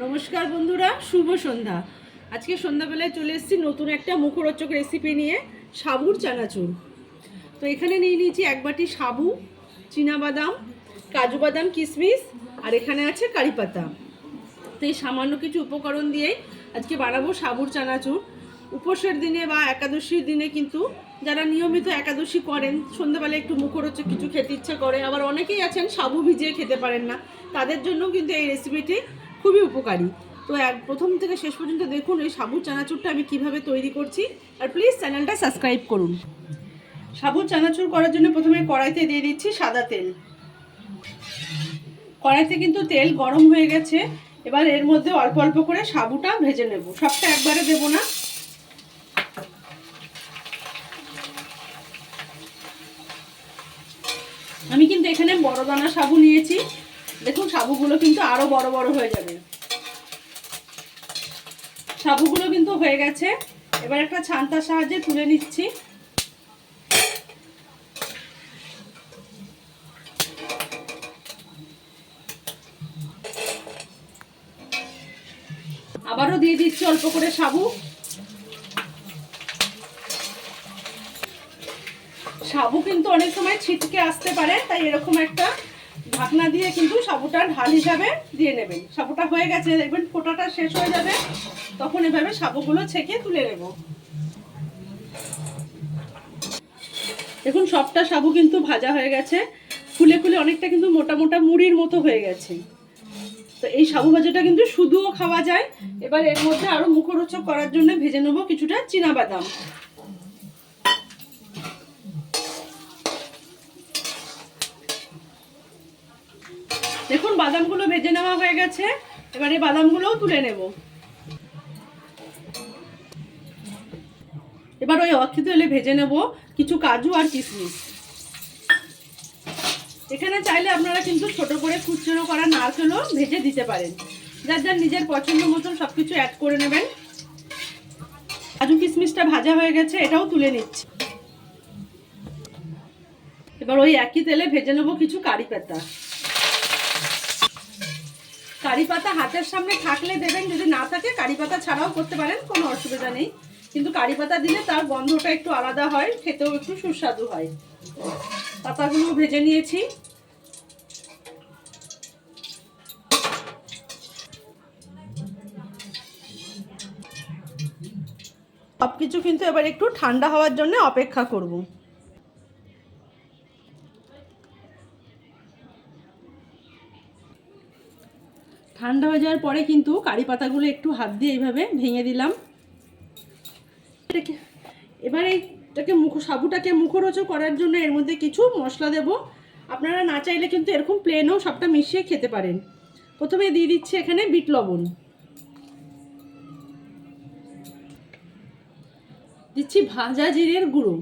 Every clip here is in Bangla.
নমস্কার বন্ধুরা, শুভ সন্ধ্যা। আজকে সন্ধ্যাবেলায় চলে এসেছি নতুন একটা মুখরোচক রেসিপি নিয়ে, সাবুর চানাচুর। তো এখানে নিয়ে নিয়েছি এক বাটি সাবু, চীনাবাদাম, কাজু বাদাম, কিশমিশ, আর এখানে আছে কারি পাতা। তো এই সামান্য কিছু উপকরণ দিয়েই আজকে বানাবো সাবুর চানাচুর। উপোসের দিনে বা একাদশীর দিনে কিন্তু যারা নিয়মিত একাদশী করেন, সন্ধ্যাবেলায় একটু মুখরোচক কিছু খেতে ইচ্ছা করে, আবার অনেকেই আছেন সাবু ভিজিয়ে খেতে পারেন না, তাদের জন্য কিন্তু এই রেসিপিটি খুবই উপকারী। তো প্রথম থেকে শেষ পর্যন্ত দেখুন এই সাবুর চানাচুরটা আমি কিভাবে তৈরি করছি, আর প্লিজ চ্যানেলটা সাবস্ক্রাইব করুন। সাবুর চানাচুর করার জন্য প্রথমে কড়াইতে দিয়ে দিচ্ছি সাদা তেল। কড়াইতে কিন্তু তেল গরম হয়ে গেছে। এবার এর মধ্যে অল্প অল্প করে সাবুটা ভেজে নেব, সবটা একবারে দেব না। আমি কিন্তু এখানে বড় দানা সাবু নিয়েছি। দেখুন সাবুগুলো কিন্তু আরো বড় বড় হয়ে যাবে। সাবুগুলো কিন্তু হয়ে গেছে। এবার একটা ছান্তার সাহায্যে তুলে নিচ্ছি। আবারও দিয়ে দিচ্ছি অল্প করে সাবু। সাবু কিন্তু অনেক সময় ছিটকে আসতে পারে, তাই এরকম একটা ঢাকনা দিয়ে কিন্তু সাবুটা ঢাল হিসাবে দিয়ে নেবেন। সাবুটা হয়ে গেছে, দেখবেন ফোটাটা শেষ হয়ে যাবে, তখন এভাবে সাবুগুলো ছেঁকে তুলে নেব। দেখুন সবটা সাবু কিন্তু ভাজা হয়ে গেছে, ফুলে ফুলে অনেকটা কিন্তু মোটা মোটা মুড়ির মতো হয়ে গেছে। তো এই সাবু ভাজাটা কিন্তু শুধুও খাওয়া যায়। এবার এর মধ্যে আরো মুখরোচক করার জন্য ভেজে নেব কিছুটা চীনাবাদাম। দেখুন বাদামগুলো ভেজে নেওয়া হয়ে গেছে। এবার এই বাদামগুলোও তুলে নেব। এবার ওই অক্ষিত তেলে ভেজে নেব কিছু কাজু আর কিশমিশ। এখানে চাইলে আপনারা কিন্তু ছোট করে কুচনো করা নারকেলও ভেজে দিতে পারেন। যার যার নিজের পছন্দ মতন সবকিছু অ্যাড করে নেবেন। কাজু কিশমিশটা ভাজা হয়ে গেছে, এটাও তুলে নিচ্ছি। এবার ওই একই তেলে ভেজে নেব কিছু কারি পাতা। কারি পাতা হাতের সামনে থাকলে দেবেন, যদি না থাকে কারি পাতা ছাড়াও করতে পারেন, কোনো অসুবিধা নেই। কিন্তু কারি পাতা দিলে তার গন্ধটা একটু আলাদা হয়, খেতেও একটু সুস্বাদু হয়। পাতাগুলো ভেজে নিয়েছি। সবকিছু কিন্তু এবার একটু ঠান্ডা হওয়ার জন্য অপেক্ষা করব। ঠান্ডা হয়ে যাওয়ার পরে কিন্তু কারি পাতাগুলো একটু হাত দিয়ে এইভাবে ভেঙে দিলাম। এবার এইটাকে সাবুটাকে মুখরোচক করার জন্য এর মধ্যে কিছু মশলা দেব। আপনারা না চাইলে কিন্তু এরকম প্লেনও সবটা মিশিয়ে খেতে পারেন। প্রথমে দিয়ে দিচ্ছি এখানে বিট লবণ, দিচ্ছি ভাজা জিরের গুঁড়ো।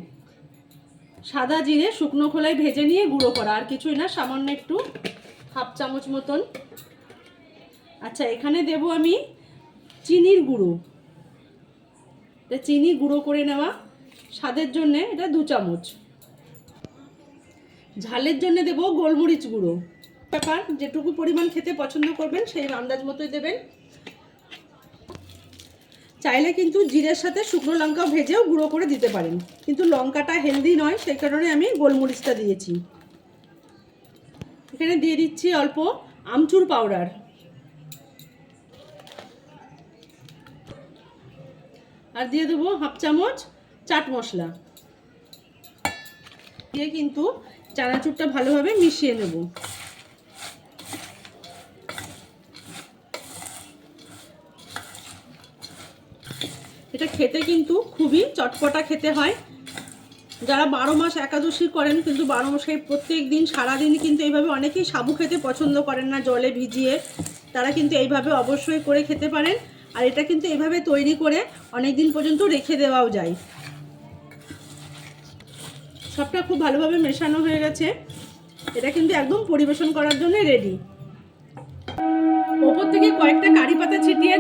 সাদা জিরে শুকনো খোলায় ভেজে নিয়ে গুঁড়ো করা, আর কিছুই না, সামান্য একটু হাফ চামচ মতন। আচ্ছা, এখানে দেব আমি চিনির গুঁড়ো। এটা চিনি গুঁড়ো করে নেওয়া, স্বাদের জন্যে এটা 2 চামচ। ঝালের জন্য দেব গোলমরিচ গুঁড়ো। ব্যাপার, যেটুকু পরিমাণ খেতে পছন্দ করবেন সেই আন্দাজ মতোই দেবেন। চাইলে কিন্তু জিরের সাথে শুকনো লঙ্কাও ভেজেও গুঁড়ো করে দিতে পারেন, কিন্তু লঙ্কাটা হেলদি নয়, সেই কারণে আমি গোলমরিচটা দিয়েছি। এখানে দিয়ে দিচ্ছি অল্প আমচুর পাউডার, আর দিয়ে দেবো হাফ চামচ চাট মশলা। দিয়ে কিন্তু চানাচুরটা ভালোভাবে মিশিয়ে নেব। এটা খেতে কিন্তু খুবই চটপটা খেতে হয়। যারা 12 মাস একাদশী করেন, কিন্তু 12 মাসে প্রত্যেক দিন সারাদিন কিন্তু এইভাবে অনেকেই সাবু খেতে পছন্দ করেন না জলে ভিজিয়ে, তারা কিন্তু এইভাবে অবশ্যই করে খেতে পারেন। আর এটা কিন্তু এইভাবে তৈরি করে অনেক দিন পর্যন্ত রেখে দেওয়াও যায়। সবটা খুব ভালোভাবে মেশানো হয়ে গেছে। এটা কিন্তু একদম পরিবেশন করার জন্য রেডি। ওপর থেকে কয়েকটা কারি পাতা ছিটিয়ে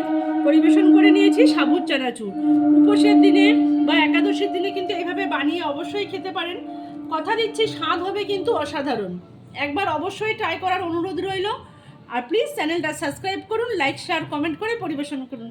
পরিবেশন করে নিয়েছি সাবুর চানাচুর। উপোসের দিনে বা একাদশীর দিনে কিন্তু এইভাবে বানিয়ে অবশ্যই খেতে পারেন। কথা দিচ্ছি স্বাদ হবে কিন্তু অসাধারণ। একবার অবশ্যই ট্রাই করার অনুরোধ রইল। আর প্লিজ চ্যানেলটা সাবস্ক্রাইব করুন, লাইক শেয়ার কমেন্ট করে পরিবেশন করুন।